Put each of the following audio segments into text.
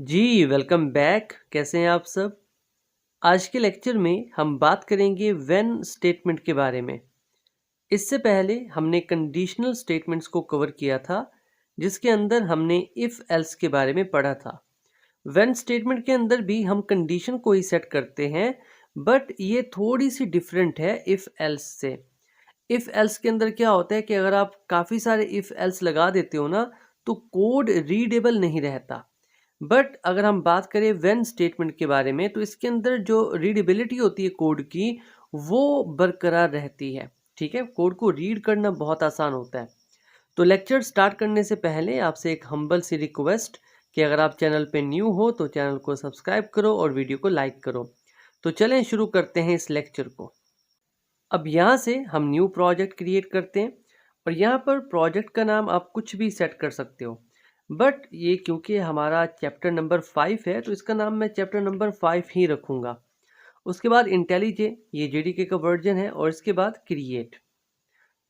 जी, welcome back. कैसे हैं आप सब? आज के लेक्चर में हम बात करेंगे व्हेन स्टेटमेंट के बारे में। इससे पहले हमने कंडीशनल स्टेटमेंट्स को कवर किया था, जिसके अंदर हमने इफ़ एल्स के बारे में पढ़ा था। व्हेन स्टेटमेंट के अंदर भी हम कंडीशन को ही सेट करते हैं, बट ये थोड़ी सी डिफरेंट है इफ़ एल्स से। इफ़ एल्स के अंदर क्या होता है कि अगर आप काफ़ी सारे इफ़ एल्स लगा देते हो ना, तो कोड रीडेबल नहीं रहता। बट अगर हम बात करें व्हेन स्टेटमेंट के बारे में, तो इसके अंदर जो रीडेबिलिटी होती है कोड की, वो बरकरार रहती है। ठीक है, कोड को रीड करना बहुत आसान होता है। तो लेक्चर स्टार्ट करने से पहले आपसे एक हम्बल सी रिक्वेस्ट कि अगर आप चैनल पे न्यू हो तो चैनल को सब्सक्राइब करो और वीडियो को लाइक करो। तो चलें शुरू करते हैं इस लेक्चर को। अब यहाँ से हम न्यू प्रोजेक्ट क्रिएट करते हैं और यहाँ पर प्रोजेक्ट का नाम आप कुछ भी सेट कर सकते हो। बट ये क्योंकि हमारा चैप्टर नंबर 5 है, तो इसका नाम मैं चैप्टर नंबर 5 ही रखूँगा। उसके बाद इंटेलिजे, ये जेडीके का वर्जन है, और इसके बाद क्रिएट।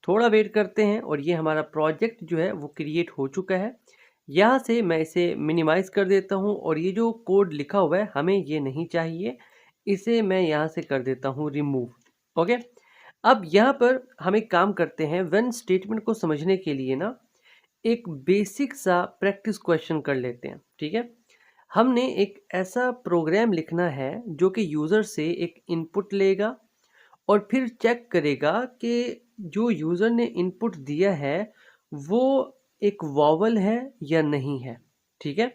थोड़ा वेट करते हैं और ये हमारा प्रोजेक्ट जो है वो क्रिएट हो चुका है। यहाँ से मैं इसे मिनिमाइज़ कर देता हूँ और ये जो कोड लिखा हुआ है हमें ये नहीं चाहिए, इसे मैं यहाँ से कर देता हूँ रिमूव। ओके, अब यहाँ पर हम एक काम करते हैं, व्हेन स्टेटमेंट को समझने के लिए ना एक बेसिक सा प्रैक्टिस क्वेश्चन कर लेते हैं। ठीक है, हमने एक ऐसा प्रोग्राम लिखना है जो कि यूज़र से एक इनपुट लेगा और फिर चेक करेगा कि जो यूज़र ने इनपुट दिया है वो एक वॉवल है या नहीं है। ठीक है,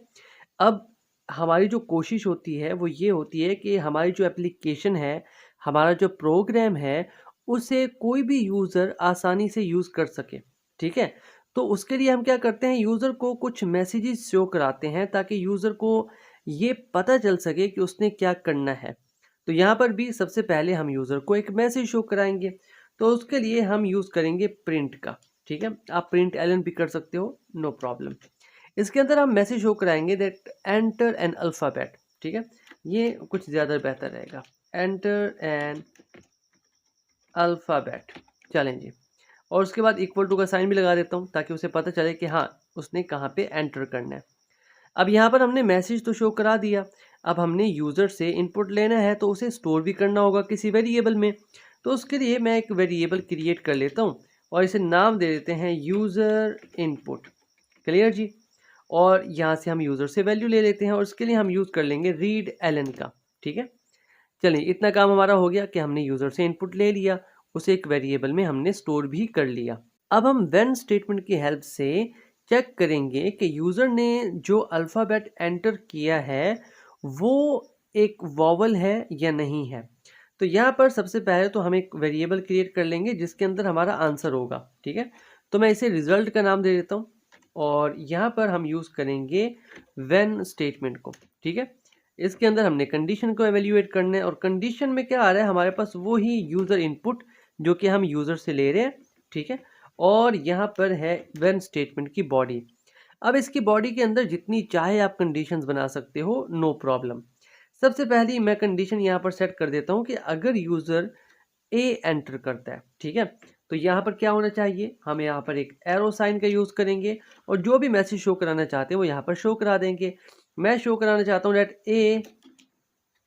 अब हमारी जो कोशिश होती है वो ये होती है कि हमारी जो एप्लीकेशन है, हमारा जो प्रोग्राम है, उसे कोई भी यूज़र आसानी से यूज़ कर सके। ठीक है, तो उसके लिए हम क्या करते हैं, यूज़र को कुछ मैसेजेस शो कराते हैं ताकि यूज़र को ये पता चल सके कि उसने क्या करना है। तो यहाँ पर भी सबसे पहले हम यूज़र को एक मैसेज शो कराएंगे, तो उसके लिए हम यूज़ करेंगे प्रिंट का। ठीक है, आप प्रिंट एलन भी कर सकते हो, नो प्रॉब्लम। इसके अंदर हम मैसेज शो कराएंगे दैट एंटर एन अल्फ़ाबेट। ठीक है, ये कुछ ज़्यादा बेहतर रहेगा, एंटर एन अल्फ़ाबेट। चलें जी, और उसके बाद इक्वल टू का साइन भी लगा देता हूँ ताकि उसे पता चले कि हाँ, उसने कहाँ पे एंटर करना है। अब यहाँ पर हमने मैसेज तो शो करा दिया, अब हमने यूज़र से इनपुट लेना है तो उसे स्टोर भी करना होगा किसी वेरिएबल में। तो उसके लिए मैं एक वेरिएबल क्रिएट कर लेता हूँ और इसे नाम दे देते हैं यूज़र इनपुट। क्लियर जी, और यहाँ से हम यूज़र से वैल्यू ले लेते हैं और उसके लिए हम यूज़ कर लेंगे रीड एलन का। ठीक है, चलिए इतना काम हमारा हो गया कि हमने यूज़र से इनपुट ले लिया, उसे एक वेरिएबल में हमने स्टोर भी कर लिया। अब हम व्हेन स्टेटमेंट की हेल्प से चेक करेंगे कि यूज़र ने जो अल्फ़ाबेट एंटर किया है वो एक वॉवल है या नहीं है। तो यहाँ पर सबसे पहले तो हम एक वेरिएबल क्रिएट कर लेंगे जिसके अंदर हमारा आंसर होगा। ठीक है, तो मैं इसे रिजल्ट का नाम दे देता हूँ और यहाँ पर हम यूज़ करेंगे व्हेन स्टेटमेंट को। ठीक है, इसके अंदर हमने कंडीशन को एवेल्यूएट करना है और कंडीशन में क्या आ रहा है हमारे पास, वो ही यूज़र इनपुट जो कि हम यूज़र से ले रहे हैं। ठीक है, और यहाँ पर है व्हेन स्टेटमेंट की बॉडी। अब इसकी बॉडी के अंदर जितनी चाहे आप कंडीशंस बना सकते हो, नो प्रॉब्लम। सबसे पहली मैं कंडीशन यहाँ पर सेट कर देता हूँ कि अगर यूज़र ए एंटर करता है, ठीक है, तो यहाँ पर क्या होना चाहिए, हम यहाँ पर एक एरो साइन का यूज़ करेंगे और जो भी मैसेज शो कराना चाहते हैं वो यहाँ पर शो करा देंगे। मैं शो कराना चाहता हूँ that A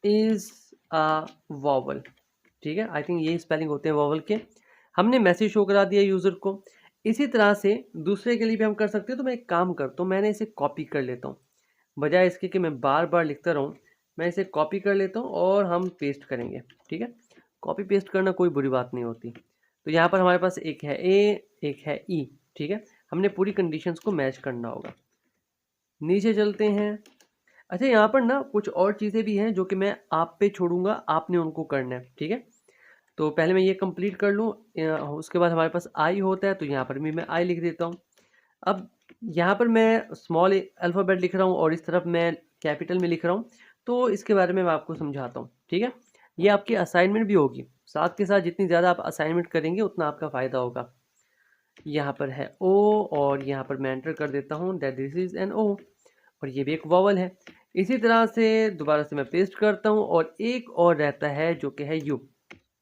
is a vowel. ठीक है, आई थिंक यही स्पेलिंग होते हैं वॉवल के। हमने मैसेज शो करा दिया यूज़र को। इसी तरह से दूसरे के लिए भी हम कर सकते हैं, तो मैं एक काम करता हूँ, मैंने इसे कॉपी कर लेता हूँ। बजाय इसके कि मैं बार बार लिखता रहूँ, मैं इसे कॉपी कर लेता हूँ और हम पेस्ट करेंगे। ठीक है, कॉपी पेस्ट करना कोई बुरी बात नहीं होती। तो यहाँ पर हमारे पास एक है ए, एक है ई। ठीक है, हमने पूरी कंडीशंस को मैच करना होगा। नीचे चलते हैं। अच्छा, यहाँ पर ना कुछ और चीज़ें भी हैं जो कि मैं आप पे छोड़ूंगा, आपने उनको करना है। ठीक है, तो पहले मैं ये कंप्लीट कर लूँ, उसके बाद हमारे पास आई होता है, तो यहाँ पर भी मैं आई लिख देता हूँ। अब यहाँ पर मैं स्मॉल अल्फ़ाबेट लिख रहा हूँ और इस तरफ मैं कैपिटल में लिख रहा हूँ, तो इसके बारे में मैं आपको समझाता हूँ। ठीक है, ये आपकी असाइनमेंट भी होगी, साथ के साथ जितनी ज़्यादा आप असाइनमेंट करेंगे उतना आपका फ़ायदा होगा। यहाँ पर है ओ और यहाँ पर मैं एंटर कर देता हूँ that this is an O, और ये भी एक वॉवल है। इसी तरह से दोबारा से मैं पेस्ट करता हूँ और एक और रहता है जो कि है यू।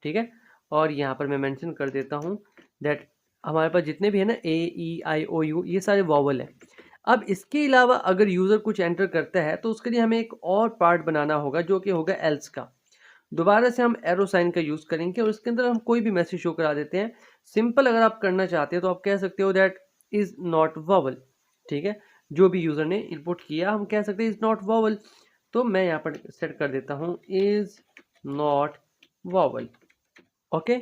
ठीक है, और यहाँ पर मैं मेंशन कर देता हूँ दैट हमारे पास जितने भी है ना ए ई आई ओ यू, ये सारे वॉवल है। अब इसके अलावा अगर यूज़र कुछ एंटर करता है तो उसके लिए हमें एक और पार्ट बनाना होगा जो कि होगा एल्स का। दोबारा से हम एरो साइन का यूज़ करेंगे और उसके अंदर हम कोई भी मैसेज शो करा देते हैं। सिंपल अगर आप करना चाहते हो तो आप कह सकते हो दैट इज़ नॉट वॉवल, ठीक है? जो भी यूज़र ने इनपुट किया हम कह सकते हैं इज़ नॉट वॉवल। तो मैं यहाँ पर सेट कर देता हूँ इज़ नॉट वॉवल, ओके।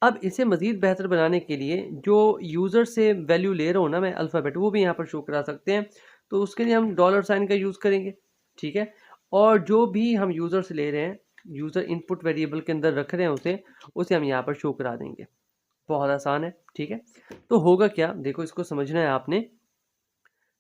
अब इसे मज़ीद बेहतर बनाने के लिए जो यूज़र से वैल्यू ले रहा हूँ ना मैं अल्फ़ाबेट, वो भी यहाँ पर शो करा सकते हैं। तो उसके लिए हम डॉलर साइन का यूज़ करेंगे, ठीक है? और जो भी हम यूज़र से ले रहे हैं, यूज़र इनपुट वेरिएबल के अंदर रख रहे हैं उसे हम यहाँ पर शो करा देंगे। बहुत आसान है, ठीक है? तो होगा क्या, देखो इसको समझना है आपने।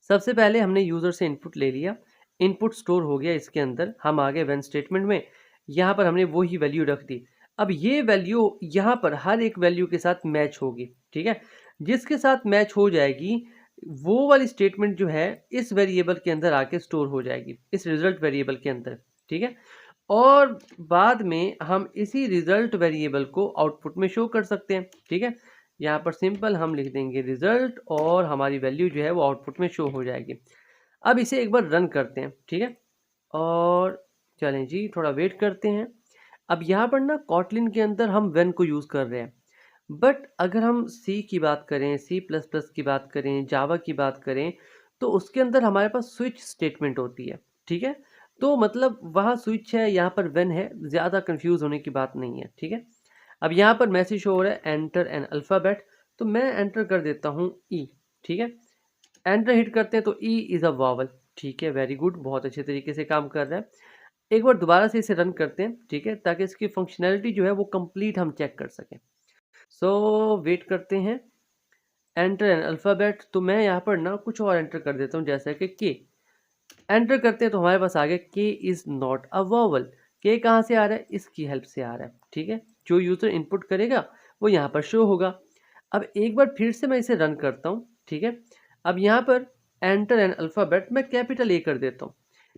सबसे पहले हमने यूज़र से इनपुट ले लिया, इनपुट स्टोर हो गया इसके अंदर, हम आ गए व्हेन स्टेटमेंट में, यहाँ पर हमने वही वैल्यू रख दी। अब ये वैल्यू यहाँ पर हर एक वैल्यू के साथ मैच होगी, ठीक है? जिसके साथ मैच हो जाएगी, वो वाली स्टेटमेंट जो है इस वेरिएबल के अंदर आके स्टोर हो जाएगी, इस रिजल्ट वेरिएबल के अंदर, ठीक है? और बाद में हम इसी रिजल्ट वेरिएबल को आउटपुट में शो कर सकते हैं, ठीक है? यहाँ पर सिंपल हम लिख देंगे रिजल्ट और हमारी वैल्यू जो है वो आउटपुट में शो हो जाएगी। अब इसे एक बार रन करते हैं, ठीक है? और चलें जी थोड़ा वेट करते हैं। अब यहाँ पर ना कॉटलिन के अंदर हम व्हेन को यूज़ कर रहे हैं, बट अगर हम सी की बात करें, सी प्लस प्लस की बात करें, जावा की बात करें, तो उसके अंदर हमारे पास स्विच स्टेटमेंट होती है, ठीक है? तो मतलब वहाँ स्विच है, यहाँ पर व्हेन है, ज़्यादा कंफ्यूज होने की बात नहीं है, ठीक है? अब यहाँ पर मैसेज शो हो रहा है एंटर एन अल्फ़ाबेट, तो मैं एंटर कर देता हूँ ई, ठीक है? एंटर हिट करते हैं तो ई इज़ अ वावल, ठीक है? वेरी गुड, बहुत अच्छे तरीके से काम कर रहा है। एक बार दोबारा से इसे रन करते हैं, ठीक है? ताकि इसकी फंक्शनैलिटी जो है वो कंप्लीट हम चेक कर सकें। सो वेट करते हैं, एंटर एन अल्फ़ाबेट, तो मैं यहाँ पर ना कुछ और एंटर कर देता हूँ जैसे कि के। एंटर करते हैं तो हमारे पास आ गया के इज़ नॉट अ वावल। के कहाँ से आ रहा है? इसकी हेल्प से आ रहा है, ठीक है? जो यूज़र इनपुट करेगा वो यहाँ पर शो होगा। अब एक बार फिर से मैं इसे रन करता हूँ, ठीक है? अब यहाँ पर एंटर एन अल्फ़ाबेट मैं कैपिटल ए कर देता हूँ।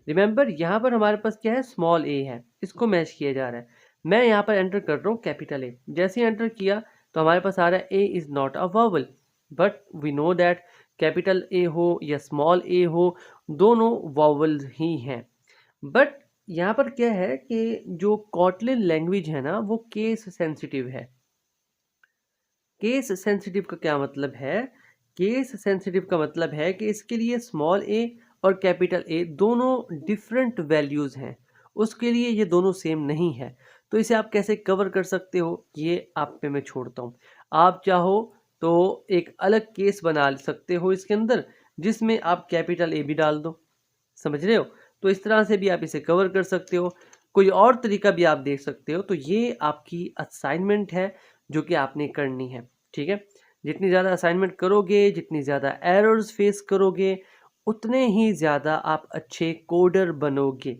रिमेंबर यहाँ पर हमारे पास क्या है? स्मॉल ए है, इसको मैच किया जा रहा है। मैं यहाँ पर एंटर कर रहा हूँ कैपिटल ए। जैसे ही एंटर किया तो हमारे पास आ रहा है A is not a vowel, but we know that capital A हो या स्मॉल ए हो, दोनों वावल्स ही हैं। बट यहाँ पर क्या है कि जो कॉटलिन लैंग्वेज है ना वो केस सेंसिटिव है। केस सेंसिटिव का क्या मतलब है? केस सेंसिटिव का मतलब है कि इसके लिए स्मॉल ए और कैपिटल ए दोनों डिफरेंट वैल्यूज़ हैं, उसके लिए ये दोनों सेम नहीं है। तो इसे आप कैसे कवर कर सकते हो, ये आप पे मैं छोड़ता हूँ। आप चाहो तो एक अलग केस बना सकते हो इसके अंदर, जिसमें आप कैपिटल ए भी डाल दो, समझ रहे हो? तो इस तरह से भी आप इसे कवर कर सकते हो। कोई और तरीका भी आप देख सकते हो। तो ये आपकी असाइनमेंट है जो कि आपने करनी है, ठीक है? जितनी ज़्यादा असाइनमेंट करोगे, जितनी ज़्यादा एरर्स फेस करोगे, उतने ही ज़्यादा आप अच्छे कोडर बनोगे,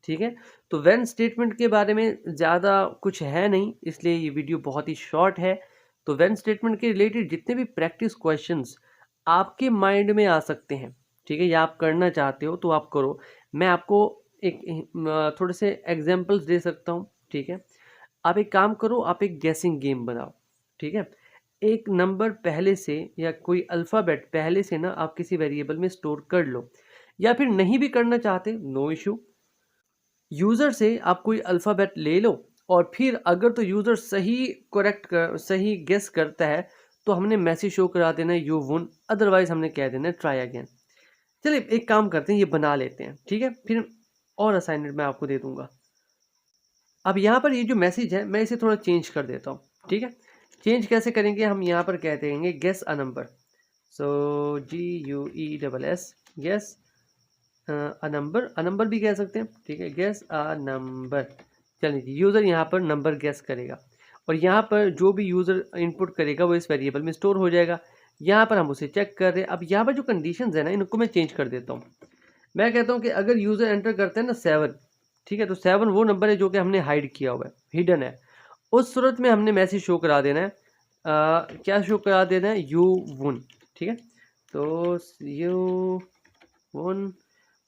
ठीक है? तो व्हेन स्टेटमेंट के बारे में ज़्यादा कुछ है नहीं, इसलिए ये वीडियो बहुत ही शॉर्ट है। तो व्हेन स्टेटमेंट के रिलेटेड जितने भी प्रैक्टिस क्वेश्चंस आपके माइंड में आ सकते हैं, ठीक है? या आप करना चाहते हो तो आप करो। मैं आपको एक थोड़े से एग्जांपल्स दे सकता हूँ, ठीक है? आप एक काम करो, आप एक गेसिंग गेम बनाओ, ठीक है? एक नंबर पहले से या कोई अल्फ़ाबेट पहले से ना आप किसी वेरिएबल में स्टोर कर लो, या फिर नहीं भी करना चाहते, नो इश्यू। यूज़र से आप कोई अल्फ़ाबेट ले लो और फिर अगर तो यूज़र सही गेस करता है तो हमने मैसेज शो करा देना है यू वुन, अदरवाइज़ हमने कह देना है ट्राई अगेन। चलिए एक काम करते हैं, ये बना लेते हैं, ठीक है? फिर और असाइनमेंट मैं आपको दे दूँगा। अब यहाँ पर ये जो मैसेज है मैं इसे थोड़ा चेंज कर देता हूँ, ठीक है? चेंज कैसे करेंगे, हम यहाँ पर कह देंगे guess a number. So GUESS guess a number भी कह सकते हैं, ठीक है? Guess a number. चलिए जी, यूज़र यहाँ पर नंबर गेस करेगा और यहाँ पर जो भी यूज़र इनपुट करेगा वो इस वेरिएबल में स्टोर हो जाएगा। यहाँ पर हम उसे चेक कर रहे हैं। अब यहाँ पर जो कंडीशंस है ना इनको मैं चेंज कर देता हूँ। मैं कहता हूँ कि अगर यूज़र एंटर करते हैं ना 7, ठीक है? तो 7 वो नंबर है जो कि हमने हाइड किया हुआ है, हिडन है। उस सूरत में हमने मैसेज शो करा देना है। क्या शो करा देना है? यू वन, ठीक है? तो यू वन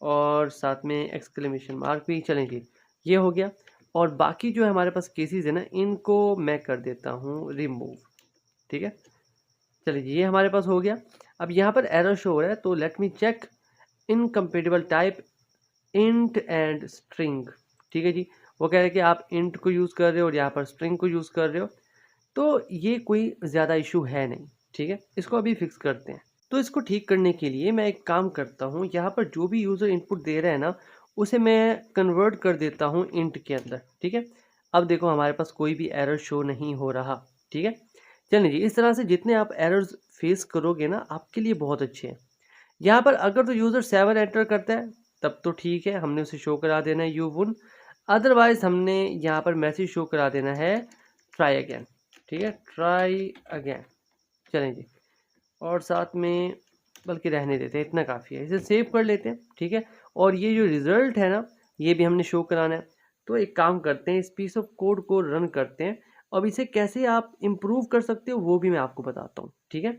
और साथ में एक्सक्लेमेशन मार्क भी। चलें जी, ये हो गया। और बाकी जो है हमारे पास केसेस है ना, इनको मैं कर देता हूँ रिमूव, ठीक है? चलिए ये हमारे पास हो गया। अब यहाँ पर एरर शो हो रहा है, तो let me check incompatible type int and string. ठीक है जी, वो कह रहे हैं कि आप इंट को यूज़ कर रहे हो और यहाँ पर स्ट्रिंग को यूज़ कर रहे हो, तो ये कोई ज़्यादा इशू है नहीं। ठीक है, इसको अभी फिक्स करते हैं। तो इसको ठीक करने के लिए मैं एक काम करता हूँ, यहाँ पर जो भी यूज़र इनपुट दे रहे हैं ना, उसे मैं कन्वर्ट कर देता हूँ इंट के अंदर। ठीक है, अब देखो हमारे पास कोई भी एरर शो नहीं हो रहा। ठीक है, चलिए जी, इस तरह से जितने आप एरर्स फेस करोगे ना, आपके लिए बहुत अच्छे हैं। यहाँ पर अगर तो यूज़र 7 एंटर करता है तब तो ठीक है, हमने उसे शो करा देना है यू वन। अदरवाइज हमने यहाँ पर मैसेज शो करा देना है ट्राई अगेन। ठीक है, ट्राई अगेन। चलें जी, और साथ में बल्कि रहने देते हैं, इतना काफ़ी है, इसे सेव कर लेते हैं। ठीक है, और ये जो रिज़ल्ट है ना, ये भी हमने शो कराना है। तो एक काम करते हैं, इस पीस ऑफ कोड को रन करते हैं। अब इसे कैसे आप इम्प्रूव कर सकते हो वो भी मैं आपको बताता हूँ। ठीक है,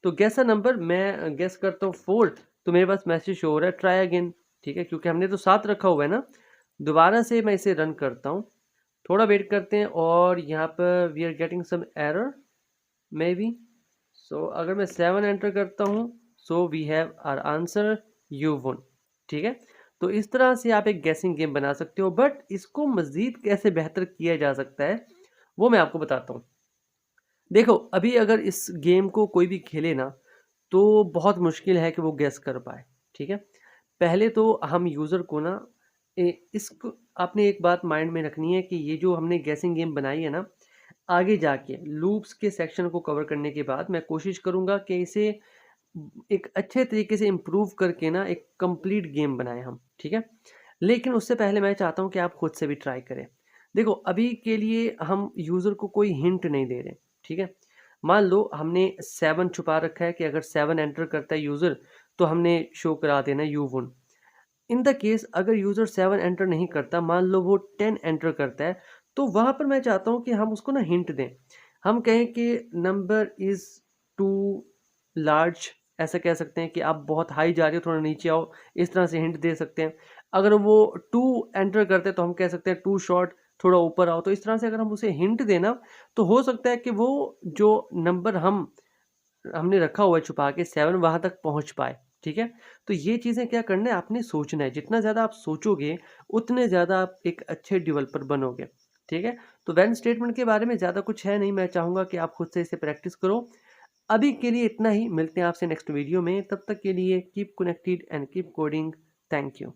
तो गैस अ नंबर, मैं गेस करता हूँ 4, तो मेरे पास मैसेज शो हो रहा है ट्राई अगेन। ठीक है, क्योंकि हमने तो 7 रखा हुआ है ना। दोबारा से मैं इसे रन करता हूँ, थोड़ा वेट करते हैं, और यहाँ पर we are getting some error maybe. So अगर मैं 7 एंटर करता हूँ, so we have our answer U one. ठीक है, तो इस तरह से आप एक गैसिंग गेम बना सकते हो, बट इसको मज़ीद कैसे बेहतर किया जा सकता है वो मैं आपको बताता हूँ। देखो, अभी अगर इस गेम को कोई भी खेले ना, तो बहुत मुश्किल है कि वो गेस कर पाए। ठीक है, पहले तो हम यूज़र को ना इसको, आपने एक बात माइंड में रखनी है कि ये जो हमने गैसिंग गेम बनाई है ना, आगे जाके लूप्स के सेक्शन को कवर करने के बाद मैं कोशिश करूँगा कि इसे एक अच्छे तरीके से इम्प्रूव करके ना एक कंप्लीट गेम बनाएं हम। ठीक है, लेकिन उससे पहले मैं चाहता हूँ कि आप खुद से भी ट्राई करें। देखो, अभी के लिए हम यूज़र को कोई हिंट नहीं दे रहे। ठीक है, मान लो हमने 7 छुपा रखा है कि अगर 7 एंटर करता है यूज़र, तो हमने शो करा देना you one. In the case अगर यूज़र 7 एंटर नहीं करता, मान लो वो 10 एंटर करता है, तो वहाँ पर मैं चाहता हूँ कि हम उसको ना हिंट दें। हम कहें कि नंबर इज़ टू लार्ज, ऐसा कह सकते हैं कि आप बहुत हाई जा रहे हो, थोड़ा नीचे आओ, इस तरह से हिंट दे सकते हैं। अगर वो 2 एंटर करते हैं तो हम कह सकते हैं टू शॉर्ट, थोड़ा ऊपर आओ। तो इस तरह से अगर हम उसे हिंट देना, तो हो सकता है कि वो जो नंबर हमने रखा हुआ है छुपा के 7, वहाँ तक पहुँच पाए। ठीक है, तो ये चीज़ें क्या करना है, आपने सोचना है। जितना ज़्यादा आप सोचोगे, उतने ज़्यादा आप एक अच्छे डेवलपर बनोगे। ठीक है, तो व्हेन स्टेटमेंट के बारे में ज़्यादा कुछ है नहीं, मैं चाहूँगा कि आप खुद से इसे प्रैक्टिस करो। अभी के लिए इतना ही, मिलते हैं आपसे नेक्स्ट वीडियो में। तब तक के लिए keep connected and keep coding. Thank you.